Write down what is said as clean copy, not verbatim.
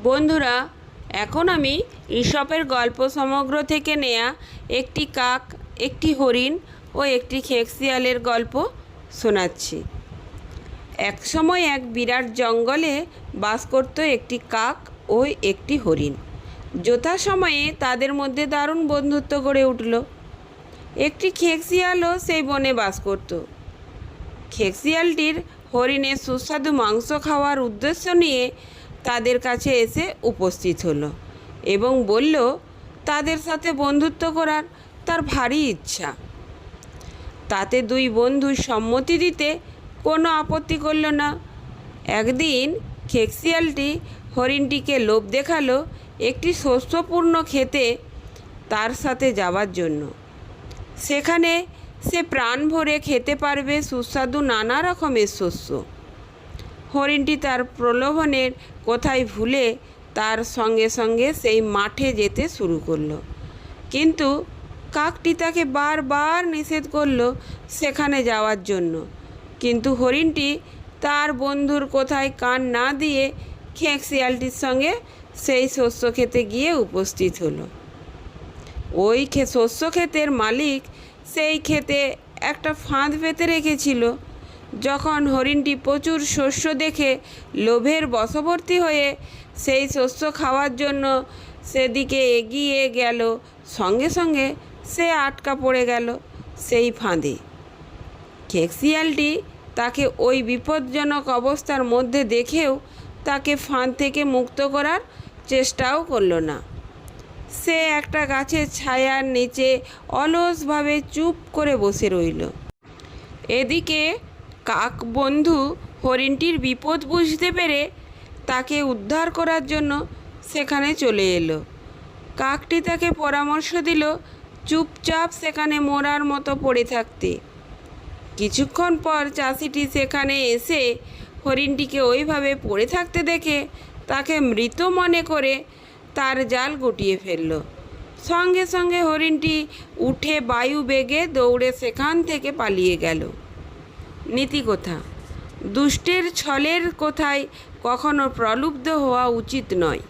বন্ধুরা, এখন আমি ঈশপের গল্প সমগ্র থেকে নেয়া একটি কাক, একটি হরিণ ও একটি খেকশিয়ালের গল্প শোনাচ্ছি। একসময় এক বিরাট জঙ্গলে বাস করত একটি কাক ও একটি হরিণ। যথাসময়ে তাদের মধ্যে দারুণ বন্ধুত্ব গড়ে উঠল। একটি খেকশিয়ালও সেই বনে বাস করত। খেকশিয়ালটির হরিণের সুস্বাদু মাংস খাওয়ার উদ্দেশ্য নিয়ে তাদের কাছে এসে উপস্থিত হলো এবং বলল তাদের সাথে বন্ধুত্ব করার তার ভারী ইচ্ছা। তাতে দুই বন্ধু সম্মতি দিতে কোনো আপত্তি করল না। একদিন খেকশিয়ালটি হরিণটিকে লোভ দেখালো একটি শস্যপূর্ণ ক্ষেতে তার সাথে যাওয়ার জন্য। সেখানে সে প্রাণ ভরে খেতে পারবে সুস্বাদু নানা রকমের শস্য। হরিণটি তার প্রলোভনের কথাই ভুলে তার সঙ্গে সঙ্গে সেই মাঠে যেতে শুরু করলো, কিন্তু কাকটি তাকে বারবার নিষেধ করলো সেখানে যাওয়ার জন্য। কিন্তু হরিণটি তার বন্ধুর কথায় কান না দিয়ে খেকশিয়ালটির সঙ্গে সেই শস্য খেতে গিয়ে উপস্থিত হলো। ওই শস্য ক্ষেতের মালিক সেই ক্ষেতে একটা ফাঁদ পেতে রেখেছিল। যখন হরিণটি প্রচুর শস্য দেখে লোভের বশবর্তী হয়ে সেই শস্য খাওয়ার জন্য সেদিকে এগিয়ে গেল, সঙ্গে সঙ্গে সে আটকা পড়ে গেল সেই ফাঁদে। খেকশিয়ালটি তাকে ওই বিপজ্জনক অবস্থার মধ্যে দেখেও তাকে ফাঁদ থেকে মুক্ত করার চেষ্টাও করল না। সে একটা গাছের ছায়ার নিচে অলসভাবে চুপ করে বসে রইল। এদিকে কাক বন্ধু হরিণটির বিপদ বুঝতে পেরে তাকে উদ্ধার করার জন্য সেখানে চলে এলো। কাকটি তাকে পরামর্শ দিল চুপচাপ সেখানে মরার মতো পড়ে থাকতে। কিছুক্ষণ পর চাষিটি সেখানে এসে হরিণটিকে ওইভাবে পড়ে থাকতে দেখে তাকে মৃত মনে করে তার জাল গুটিয়ে ফেলল। সঙ্গে সঙ্গে হরিণটি উঠে বায়ু বেগে দৌড়ে সেখান থেকে পালিয়ে গেল। নীতিকথা: দুষ্টের ছলের কথায় কখনো প্রলুব্ধ হওয়া উচিত নয়।